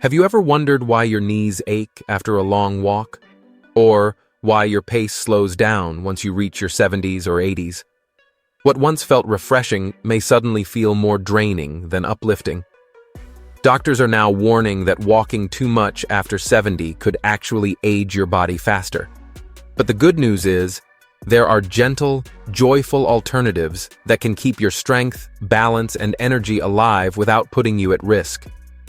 Have you ever wondered why your knees ache after a long walk? Or why your pace slows down once you reach your 70s or 80s? What once felt refreshing may suddenly feel more draining than uplifting. Doctors are now warning that walking too much after 70 could actually age your body faster. But the good news is, there are gentle, joyful alternatives that can keep your strength, balance, and energy alive without putting you at risk.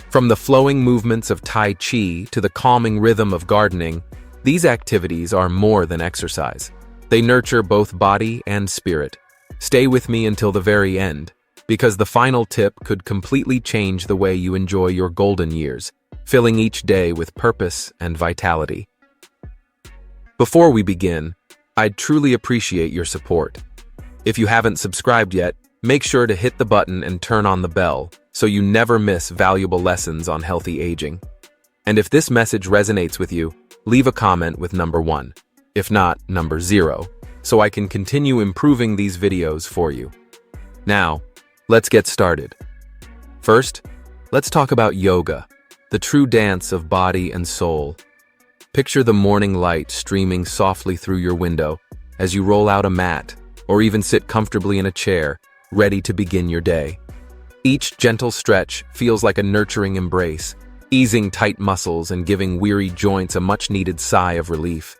From the flowing movements of Tai Chi to the calming rhythm of gardening, these activities are more than exercise. They nurture both body and spirit. Stay with me until the very end, because the final tip could completely change the way you enjoy your golden years, filling each day with purpose and vitality. Before we begin, I'd truly appreciate your support. If you haven't subscribed yet, make sure to hit the button and turn on the bell so you never miss valuable lessons on healthy aging. And if this message resonates with you, leave a comment with number 1, if not number 0, so I can continue improving these videos for you. Now, let's get started. First, let's talk about yoga, the true dance of body and soul. Picture the morning light streaming softly through your window as you roll out a mat or even sit comfortably in a chair, ready to begin your day. Each gentle stretch feels like a nurturing embrace, easing tight muscles and giving weary joints a much-needed sigh of relief.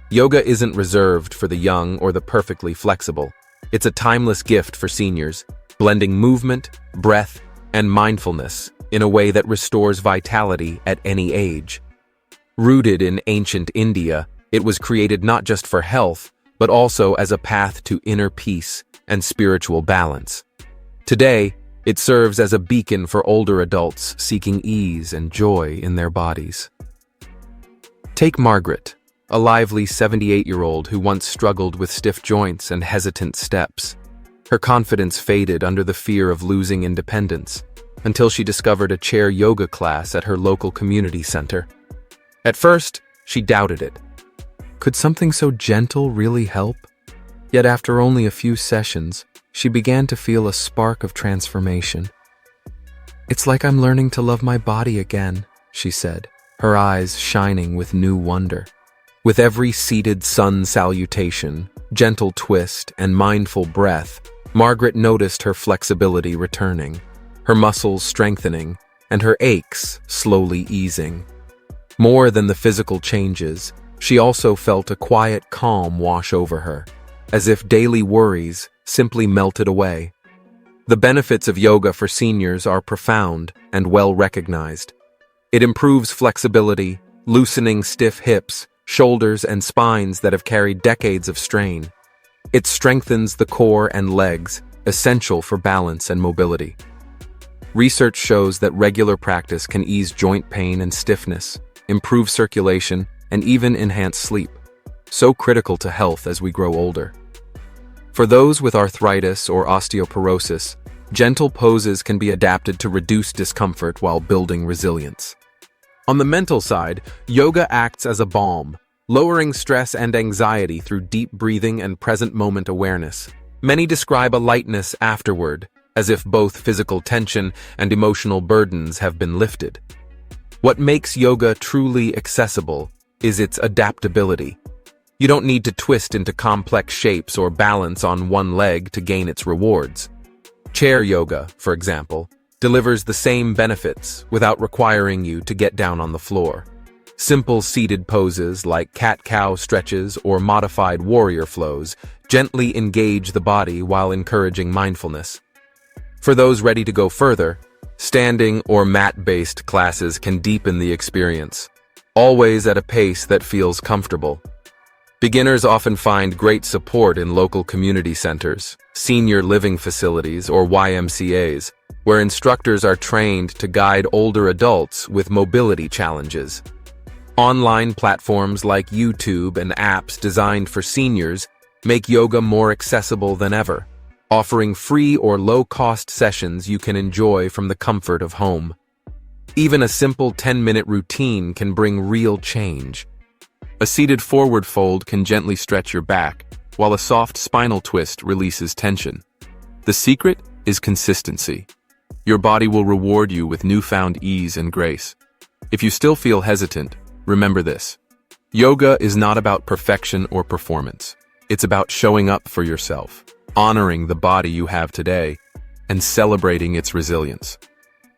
Yoga isn't reserved for the young or the perfectly flexible. It's a timeless gift for seniors, blending movement, breath, and mindfulness in a way that restores vitality at any age. Rooted in ancient India, it was created not just for health, but also as a path to inner peace and spiritual balance. Today, it serves as a beacon for older adults seeking ease and joy in their bodies. Take Margaret, a lively 78-year-old who once struggled with stiff joints and hesitant steps. Her confidence faded under the fear of losing independence, until she discovered a chair yoga class at her local community center. At first, she doubted it. Could something so gentle really help? Yet after only a few sessions, she began to feel a spark of transformation. "It's like I'm learning to love my body again," she said, her eyes shining with new wonder. With every seated sun salutation, gentle twist, and mindful breath, Margaret noticed her flexibility returning, her muscles strengthening, and her aches slowly easing. More than the physical changes, she also felt a quiet calm wash over her, as if daily worries simply melted away. The benefits of yoga for seniors are profound and well recognized. It improves flexibility, loosening stiff hips, shoulders, and spines that have carried decades of strain. It strengthens the core and legs, essential for balance and mobility. Research shows that regular practice can ease joint pain and stiffness, improve circulation, and even enhance sleep, so critical to health as we grow older. For those with arthritis or osteoporosis, gentle poses can be adapted to reduce discomfort while building resilience. On the mental side, yoga acts as a balm, lowering stress and anxiety through deep breathing and present-moment awareness. Many describe a lightness afterward, as if both physical tension and emotional burdens have been lifted. What makes yoga truly accessible is its adaptability. You don't need to twist into complex shapes or balance on one leg to gain its rewards. Chair yoga, for example, delivers the same benefits without requiring you to get down on the floor. Simple seated poses like cat-cow stretches or modified warrior flows gently engage the body while encouraging mindfulness. For those ready to go further, standing or mat-based classes can deepen the experience, always at a pace that feels comfortable. Beginners often find great support in local community centers, senior living facilities, or YMCAs, where instructors are trained to guide older adults with mobility challenges. Online platforms like YouTube and apps designed for seniors make yoga more accessible than ever, offering free or low-cost sessions you can enjoy from the comfort of home. Even a simple 10-minute routine can bring real change. A seated forward fold can gently stretch your back, while a soft spinal twist releases tension. The secret is consistency. Your body will reward you with newfound ease and grace. If you still feel hesitant, remember this. Yoga is not about perfection or performance. It's about showing up for yourself, honoring the body you have today, and celebrating its resilience.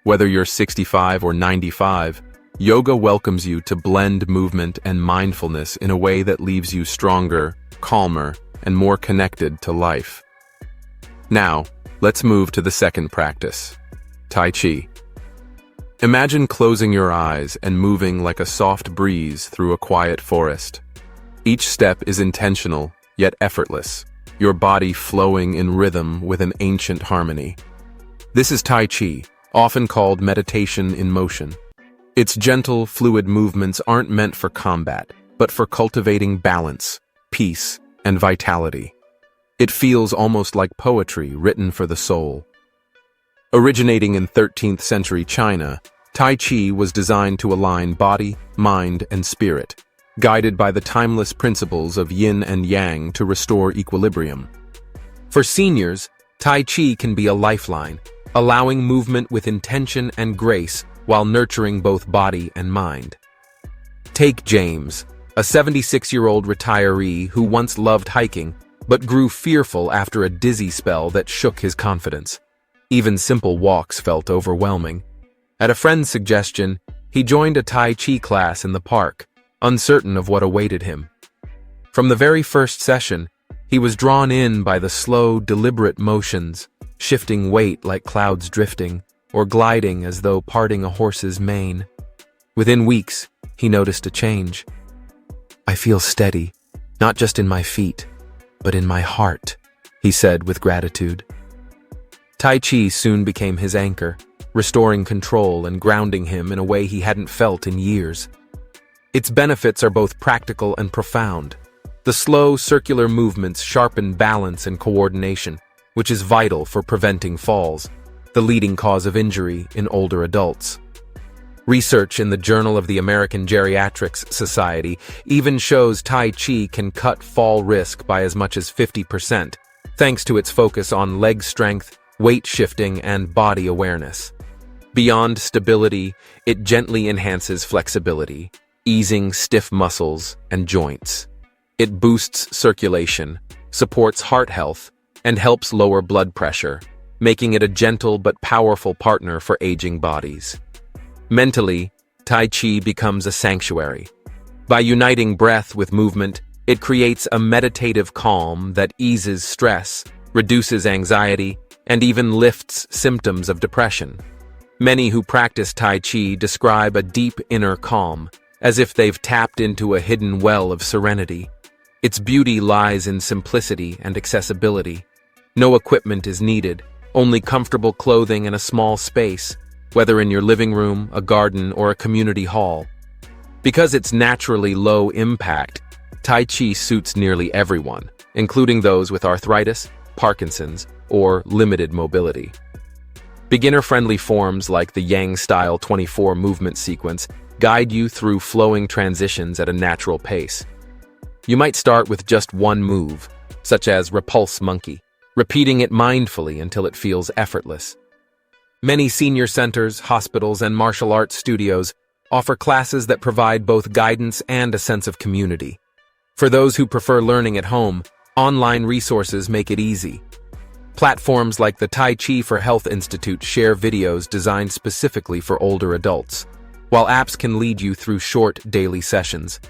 Whether you're 65 or 95, yoga welcomes you to blend movement and mindfulness in a way that leaves you stronger, calmer, and more connected to life. Now, let's move to the second practice, Tai Chi. Imagine closing your eyes and moving like a soft breeze through a quiet forest. Each step is intentional, yet effortless, your body flowing in rhythm with an ancient harmony. This is Tai Chi, often called meditation in motion. Its gentle, fluid movements aren't meant for combat, but for cultivating balance, peace, and vitality. It feels almost like poetry written for the soul. Originating in 13th century China, Tai Chi was designed to align body, mind, and spirit, guided by the timeless principles of yin and yang to restore equilibrium. For seniors, Tai Chi can be a lifeline, allowing movement with intention and grace while nurturing both body and mind. Take James, a 76-year-old retiree who once loved hiking, but grew fearful after a dizzy spell that shook his confidence. Even simple walks felt overwhelming. At a friend's suggestion, he joined a Tai Chi class in the park, uncertain of what awaited him. From the very first session, he was drawn in by the slow, deliberate motions, shifting weight like clouds drifting, or gliding as though parting a horse's mane. Within weeks, he noticed a change. "I feel steady, not just in my feet, but in my heart," he said with gratitude. Tai Chi soon became his anchor, restoring control and grounding him in a way he hadn't felt in years. Its benefits are both practical and profound. The slow, circular movements sharpen balance and coordination, which is vital for preventing falls, the leading cause of injury in older adults. Research in the Journal of the American Geriatrics Society even shows Tai Chi can cut fall risk by as much as 50%, thanks to its focus on leg strength, weight shifting, and body awareness. Beyond stability, it gently enhances flexibility, easing stiff muscles and joints. It boosts circulation, supports heart health, and helps lower blood pressure, making it a gentle but powerful partner for aging bodies. Mentally, Tai Chi becomes a sanctuary. By uniting breath with movement, it creates a meditative calm that eases stress, reduces anxiety, and even lifts symptoms of depression. Many who practice Tai Chi describe a deep inner calm, as if they've tapped into a hidden well of serenity. Its beauty lies in simplicity and accessibility. No equipment is needed, only comfortable clothing and a small space, whether in your living room, a garden, or a community hall. Because it's naturally low impact, Tai Chi suits nearly everyone, including those with arthritis, Parkinson's, or limited mobility. Beginner-friendly forms like the Yang-style 24 movement sequence guide you through flowing transitions at a natural pace. You might start with just one move, such as Repulse Monkey, repeating it mindfully until it feels effortless. Many senior centers, hospitals, and martial arts studios offer classes that provide both guidance and a sense of community. For those who prefer learning at home, online resources make it easy. Platforms like the Tai Chi for Health Institute share videos designed specifically for older adults, while apps can lead you through short daily sessions.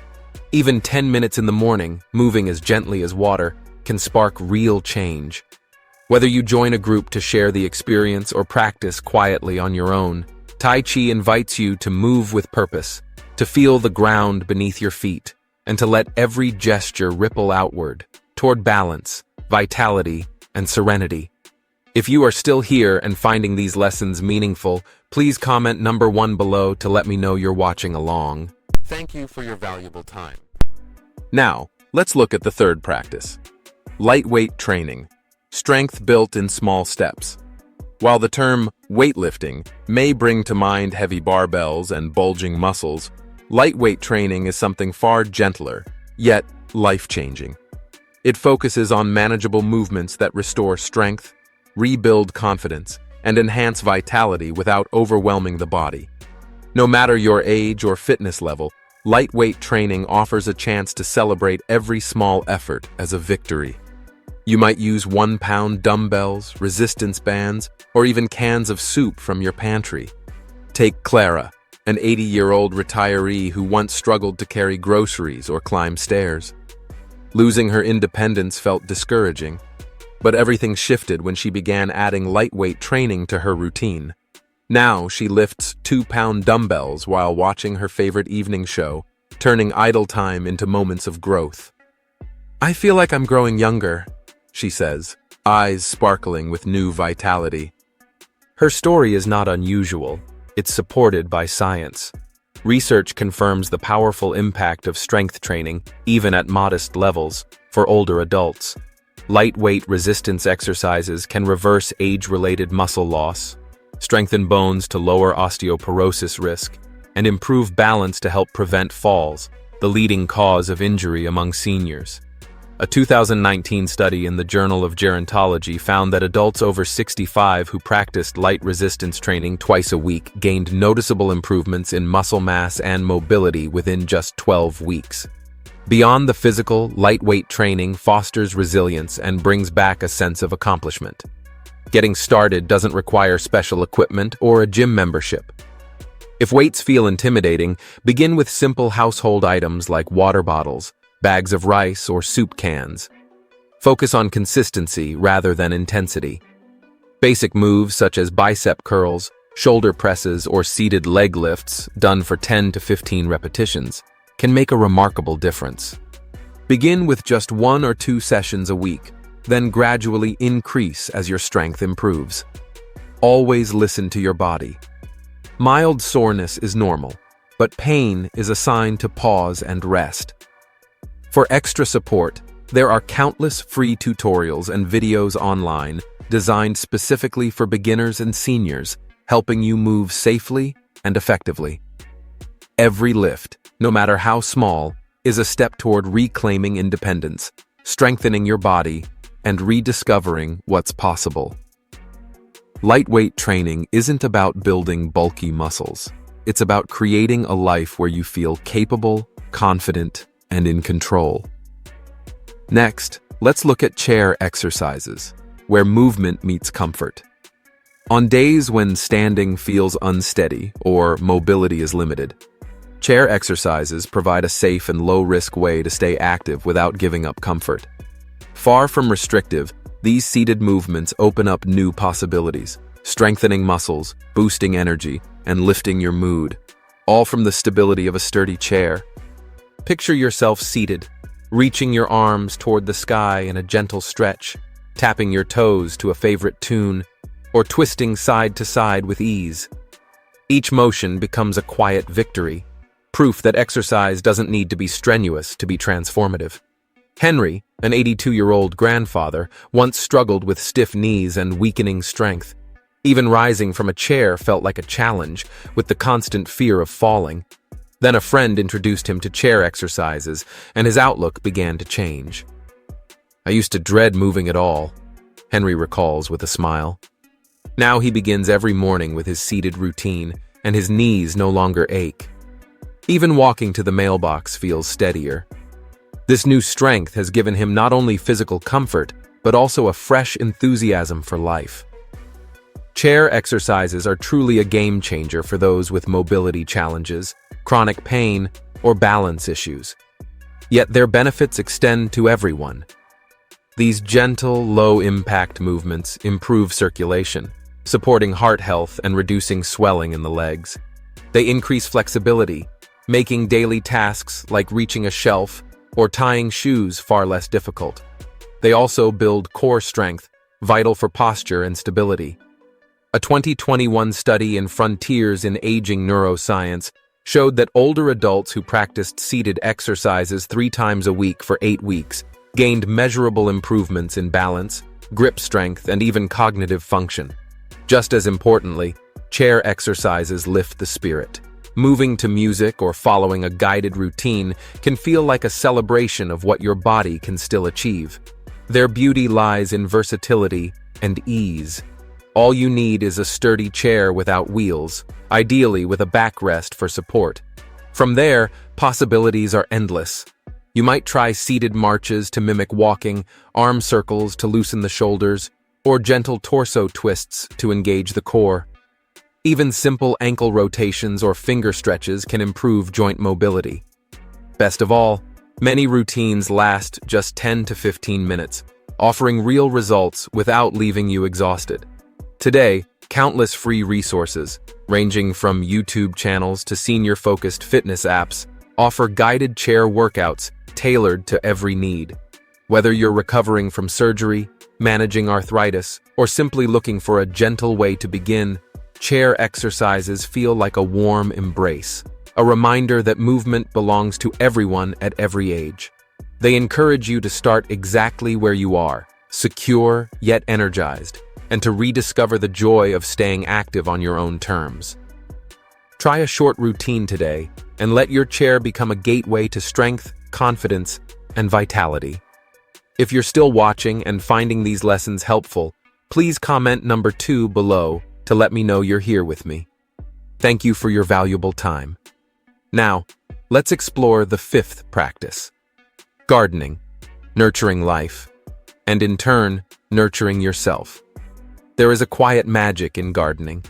Even 10 minutes in the morning, moving as gently as water, can spark real change. Whether you join a group to share the experience or practice quietly on your own, Tai Chi invites you to move with purpose, to feel the ground beneath your feet, and to let every gesture ripple outward, toward balance, vitality, and serenity. If you are still here and finding these lessons meaningful, please comment number 1 below to let me know you're watching along. Thank you for your valuable time. Now, let's look at the third practice. Lightweight training. Strength built in small steps. While the term weightlifting may bring to mind heavy barbells and bulging muscles, lightweight training is something far gentler, yet life-changing. It focuses on manageable movements that restore strength, rebuild confidence, and enhance vitality without overwhelming the body. No matter your age or fitness level, lightweight training offers a chance to celebrate every small effort as a victory. You might use 1-pound dumbbells, resistance bands, or even cans of soup from your pantry. Take Clara, an 80-year-old retiree who once struggled to carry groceries or climb stairs. Losing her independence felt discouraging, but everything shifted when she began adding lightweight training to her routine. Now she lifts 2-pound dumbbells while watching her favorite evening show, turning idle time into moments of growth. "I feel like I'm growing younger," she says, eyes sparkling with new vitality. Her story is not unusual. It's supported by science. Research confirms the powerful impact of strength training, even at modest levels, for older adults. Lightweight resistance exercises can reverse age-related muscle loss, strengthen bones to lower osteoporosis risk, and improve balance to help prevent falls, the leading cause of injury among seniors. A 2019 study in the Journal of Gerontology found that adults over 65 who practiced light resistance training twice a week gained noticeable improvements in muscle mass and mobility within just 12 weeks. Beyond the physical, lightweight training fosters resilience and brings back a sense of accomplishment. Getting started doesn't require special equipment or a gym membership. If weights feel intimidating, begin with simple household items like water bottles, bags of rice, or soup cans. Focus on consistency rather than intensity. Basic moves such as bicep curls, shoulder presses, or seated leg lifts, done for 10 to 15 repetitions, can make a remarkable difference. Begin with just 1 or 2 sessions a week, then gradually increase as your strength improves. Always listen to your body. Mild soreness is normal, but pain is a sign to pause and rest. For extra support, there are countless free tutorials and videos online designed specifically for beginners and seniors, helping you move safely and effectively. Every lift, no matter how small, is a step toward reclaiming independence, strengthening your body, and rediscovering what's possible. Lightweight training isn't about building bulky muscles. It's about creating a life where you feel capable, confident, and in control. Next, let's look at chair exercises, where movement meets comfort. On days when standing feels unsteady or mobility is limited, chair exercises provide a safe and low-risk way to stay active without giving up comfort. Far from restrictive, these seated movements open up new possibilities, strengthening muscles, boosting energy, and lifting your mood, all from the stability of a sturdy chair. Picture yourself seated, reaching your arms toward the sky in a gentle stretch, tapping your toes to a favorite tune, or twisting side to side with ease. Each motion becomes a quiet victory, proof that exercise doesn't need to be strenuous to be transformative. Henry, an 82-year-old grandfather, once struggled with stiff knees and weakening strength. Even rising from a chair felt like a challenge, with the constant fear of falling. Then a friend introduced him to chair exercises, and his outlook began to change. "I used to dread moving at all," Henry recalls with a smile. Now he begins every morning with his seated routine, and his knees no longer ache. Even walking to the mailbox feels steadier. This new strength has given him not only physical comfort, but also a fresh enthusiasm for life. Chair exercises are truly a game changer for those with mobility challenges, chronic pain, or balance issues. Yet their benefits extend to everyone. These gentle, low-impact movements improve circulation, supporting heart health and reducing swelling in the legs. They increase flexibility, making daily tasks like reaching a shelf or tying shoes far less difficult. They also build core strength, vital for posture and stability. A 2021 study in Frontiers in Aging Neuroscience showed that older adults who practiced seated exercises 3 times a week for 8 weeks gained measurable improvements in balance, grip strength, and even cognitive function. Just as importantly, chair exercises lift the spirit. Moving to music or following a guided routine can feel like a celebration of what your body can still achieve. Their beauty lies in versatility and ease. All you need is a sturdy chair without wheels, ideally with a backrest for support. From there, possibilities are endless. You might try seated marches to mimic walking, arm circles to loosen the shoulders, or gentle torso twists to engage the core. Even simple ankle rotations or finger stretches can improve joint mobility. Best of all, many routines last just 10 to 15 minutes, offering real results without leaving you exhausted. Today, countless free resources, ranging from YouTube channels to senior-focused fitness apps, offer guided chair workouts tailored to every need. Whether you're recovering from surgery, managing arthritis, or simply looking for a gentle way to begin, chair exercises feel like a warm embrace, a reminder that movement belongs to everyone at every age. They encourage you to start exactly where you are, secure yet energized, and to rediscover the joy of staying active on your own terms. Try a short routine today and let your chair become a gateway to strength, confidence, and vitality. If you're still watching and finding these lessons helpful, please comment number 2 below to let me know you're here with me. Thank you for your valuable time. Now, let's explore the 5th practice: gardening, nurturing life, and in turn, nurturing yourself. There is a quiet magic in gardening,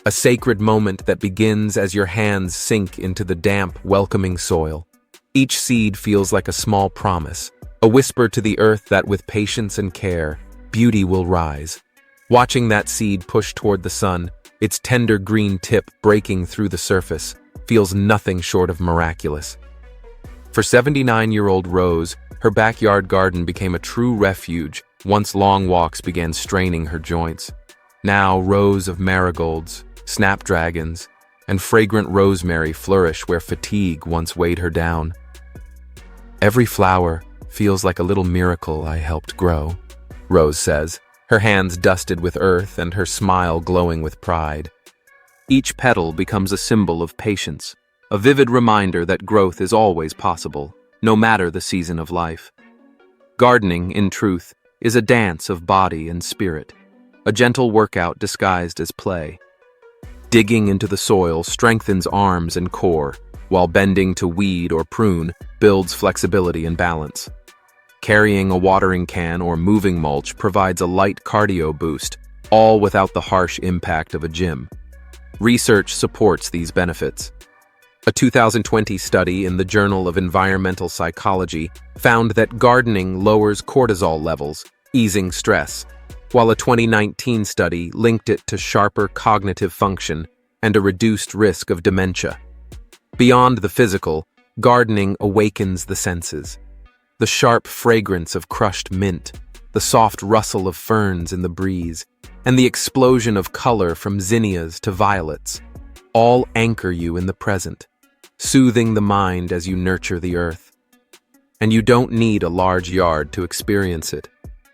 a sacred moment that begins as your hands sink into the damp, welcoming soil. Each seed feels like a small promise, a whisper to the earth that with patience and care, beauty will rise. Watching that seed push toward the sun, its tender green tip breaking through the surface, feels nothing short of miraculous. For 79-year-old Rose, her backyard garden became a true refuge once long walks began straining her joints. Now rows of marigolds, snapdragons, and fragrant rosemary flourish where fatigue once weighed her down. Every flower feels like a little miracle I helped grow, Rose says, her hands dusted with earth and her smile glowing with pride. Each petal becomes a symbol of patience, a vivid reminder that growth is always possible, no matter the season of life. Gardening, in truth, is a dance of body and spirit, a gentle workout disguised as play. Digging into the soil strengthens arms and core, while bending to weed or prune builds flexibility and balance. Carrying a watering can or moving mulch provides a light cardio boost, all without the harsh impact of a gym. Research supports these benefits. A 2020 study in the Journal of Environmental Psychology found that gardening lowers cortisol levels, easing stress, while a 2019 study linked it to sharper cognitive function and a reduced risk of dementia. Beyond the physical, gardening awakens the senses. The sharp fragrance of crushed mint, the soft rustle of ferns in the breeze, and the explosion of color from zinnias to violets, all anchor you in the present, soothing the mind as you nurture the earth. And you don't need a large yard to experience it.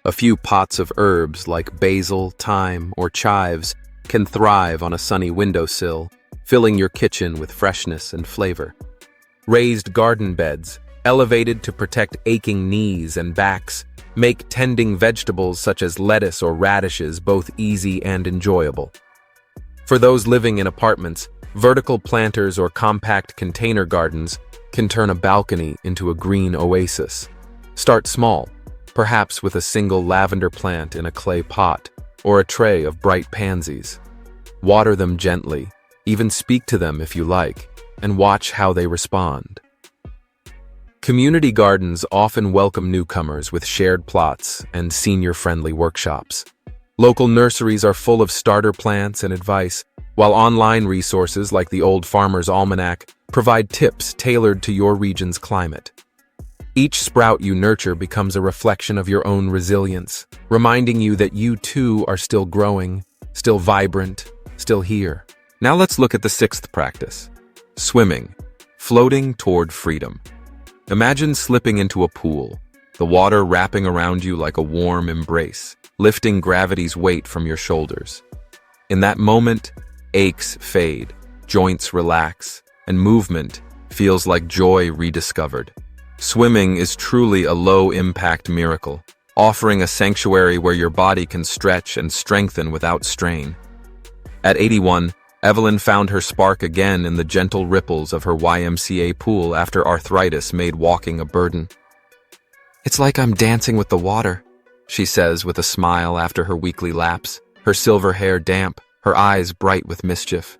A few pots of herbs like basil, thyme, or chives can thrive on a sunny windowsill, filling your kitchen with freshness and flavor. Raised garden beds, elevated to protect aching knees and backs, make tending vegetables such as lettuce or radishes both easy and enjoyable. For those living in apartments, vertical planters or compact container gardens can turn a balcony into a green oasis. Start small, perhaps with a single lavender plant in a clay pot or a tray of bright pansies. Water them gently, even speak to them if you like, and watch how they respond. Community gardens often welcome newcomers with shared plots and senior-friendly workshops. Local nurseries are full of starter plants and advice, while online resources like the Old Farmer's Almanac provide tips tailored to your region's climate. Each sprout you nurture becomes a reflection of your own resilience, reminding you that you too are still growing, still vibrant, still here. Now let's look at the 6th practice: swimming, floating toward freedom. Imagine slipping into a pool, the water wrapping around you like a warm embrace, lifting gravity's weight from your shoulders. In that moment, aches fade, joints relax, and movement feels like joy rediscovered. Swimming is truly a low-impact miracle, offering a sanctuary where your body can stretch and strengthen without strain. At 81, Evelyn found her spark again in the gentle ripples of her YMCA pool after arthritis made walking a burden. "It's like I'm dancing with the water," she says with a smile after her weekly laps, her silver hair damp, her eyes bright with mischief.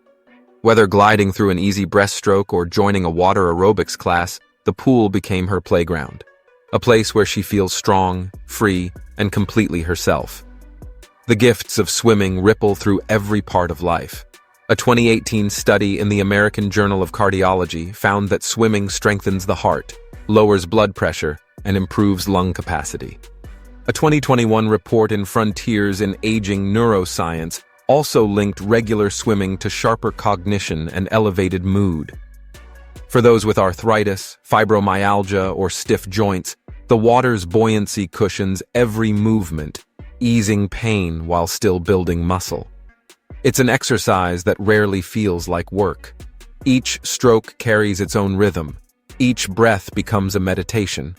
Whether gliding through an easy breaststroke or joining a water aerobics class, the pool became her playground, a place where she feels strong, free, and completely herself. The gifts of swimming ripple through every part of life. A 2018 study in the American Journal of Cardiology found that swimming strengthens the heart, lowers blood pressure, and improves lung capacity. A 2021 report in Frontiers in Aging Neuroscience also linked regular swimming to sharper cognition and elevated mood. For those with arthritis, fibromyalgia, or stiff joints, the water's buoyancy cushions every movement, easing pain while still building muscle. It's an exercise that rarely feels like work. Each stroke carries its own rhythm. Each breath becomes a meditation.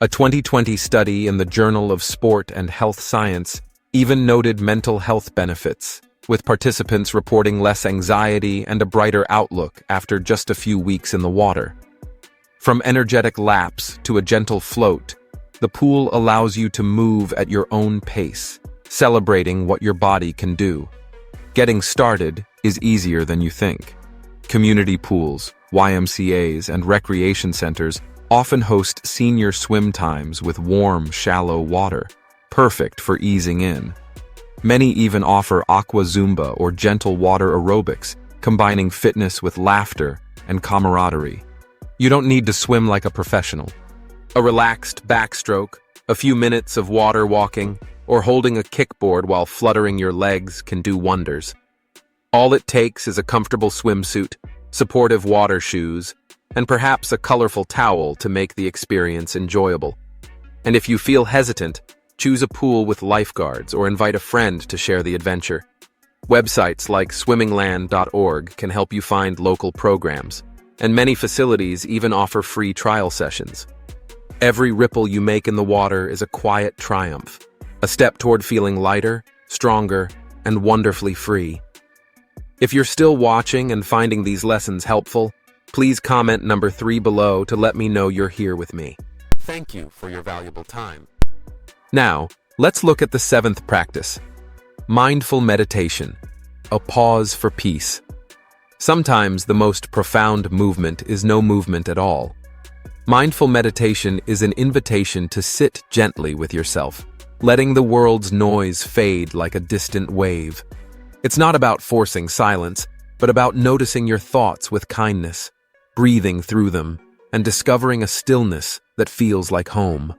A 2020 study in the Journal of Sport and Health Science even noted mental health benefits, with participants reporting less anxiety and a brighter outlook after just a few weeks in the water. From energetic laps to a gentle float, the pool allows you to move at your own pace, celebrating what your body can do. Getting started is easier than you think. Community pools, YMCAs, and recreation centers often host senior swim times with warm, shallow water, perfect for easing in. Many even offer aqua zumba or gentle water aerobics, combining fitness with laughter and camaraderie. You don't need to swim like a professional. A relaxed backstroke, a few minutes of water walking, or holding a kickboard while fluttering your legs can do wonders. All it takes is a comfortable swimsuit, supportive water shoes, and perhaps a colorful towel to make the experience enjoyable. And if you feel hesitant, choose a pool with lifeguards or invite a friend to share the adventure. Websites like swimmingland.org can help you find local programs, and many facilities even offer free trial sessions. Every ripple you make in the water is a quiet triumph, a step toward feeling lighter, stronger, and wonderfully free. If you're still watching and finding these lessons helpful, please comment number 3 below to let me know you're here with me. Thank you for your valuable time. Now, let's look at the 7th practice. Mindful meditation, a pause for peace. Sometimes the most profound movement is no movement at all. Mindful meditation is an invitation to sit gently with yourself, letting the world's noise fade like a distant wave. It's not about forcing silence, but about noticing your thoughts with kindness, breathing through them, and discovering a stillness that feels like home.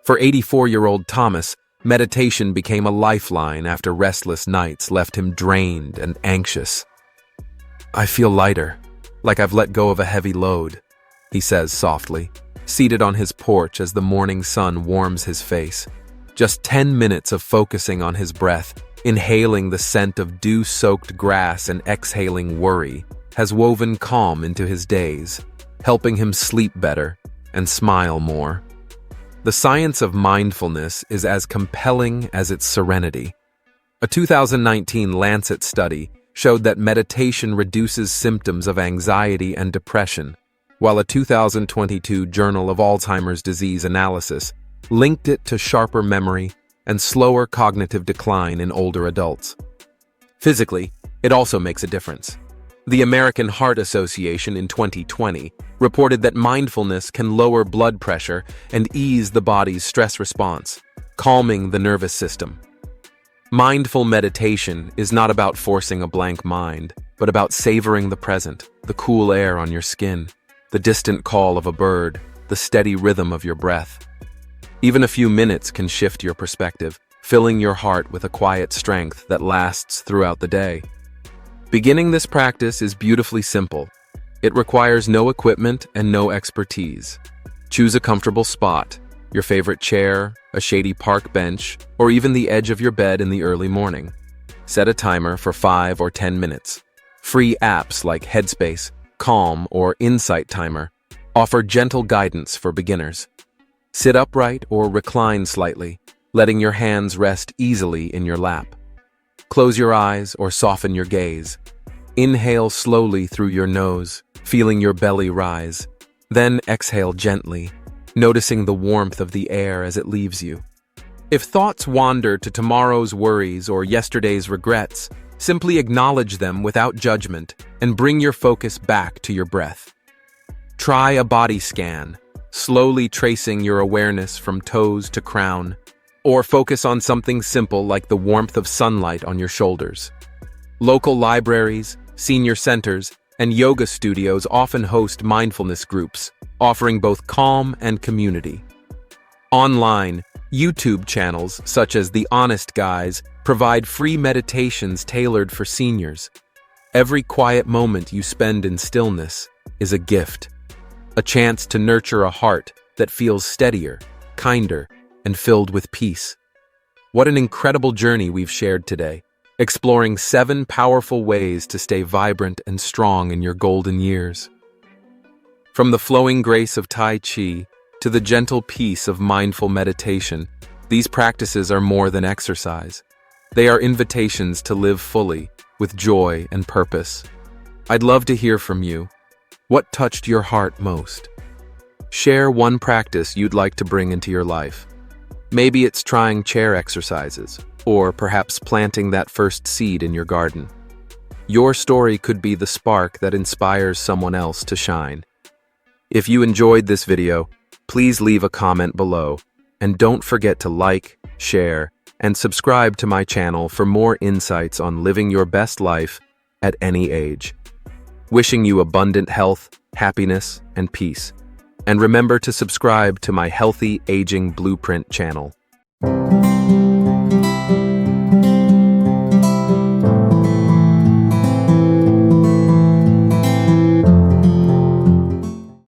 For 84-year-old Thomas, meditation became a lifeline after restless nights left him drained and anxious. "I feel lighter, like I've let go of a heavy load," he says softly, seated on his porch as the morning sun warms his face. Just 10 minutes of focusing on his breath, inhaling the scent of dew-soaked grass and exhaling worry, has woven calm into his days, helping him sleep better and smile more. The science of mindfulness is as compelling as its serenity. A 2019 Lancet study showed that meditation reduces symptoms of anxiety and depression, while a 2022 Journal of Alzheimer's Disease analysis linked it to sharper memory and slower cognitive decline in older adults. Physically, it also makes a difference. The American Heart Association in 2020 reported that mindfulness can lower blood pressure and ease the body's stress response, calming the nervous system. Mindful meditation is not about forcing a blank mind, but about savoring the present, the cool air on your skin, the distant call of a bird, the steady rhythm of your breath. Even a few minutes can shift your perspective, filling your heart with a quiet strength that lasts throughout the day. Beginning this practice is beautifully simple. It requires no equipment and no expertise. Choose a comfortable spot, your favorite chair, a shady park bench, or even the edge of your bed in the early morning. Set a timer for 5 or 10 minutes. Free apps like Headspace, Calm, or Insight Timer offer gentle guidance for beginners. Sit upright or recline slightly, letting your hands rest easily in your lap. Close your eyes or soften your gaze. Inhale slowly through your nose, feeling your belly rise. Then exhale gently, noticing the warmth of the air as it leaves you. If thoughts wander to tomorrow's worries or yesterday's regrets, simply acknowledge them without judgment and bring your focus back to your breath. Try a body scan, slowly tracing your awareness from toes to crown, or focus on something simple like the warmth of sunlight on your shoulders. Local libraries, senior centers, and yoga studios often host mindfulness groups, offering both calm and community. Online, YouTube channels such as The Honest Guys provide free meditations tailored for seniors. Every quiet moment you spend in stillness is a gift, a chance to nurture a heart that feels steadier, kinder, and filled with peace. What an incredible journey we've shared today, exploring 7 powerful ways to stay vibrant and strong in your golden years. From the flowing grace of Tai Chi to the gentle peace of mindful meditation, these practices are more than exercise. They are invitations to live fully, with joy and purpose. I'd love to hear from you. What touched your heart most? Share one practice you'd like to bring into your life. Maybe it's trying chair exercises, or perhaps planting that first seed in your garden. Your story could be the spark that inspires someone else to shine. If you enjoyed this video, please leave a comment below, and don't forget to like, share, and subscribe to my channel for more insights on living your best life at any age. Wishing you abundant health, happiness, and peace. And remember to subscribe to my Healthy Aging Blueprint channel.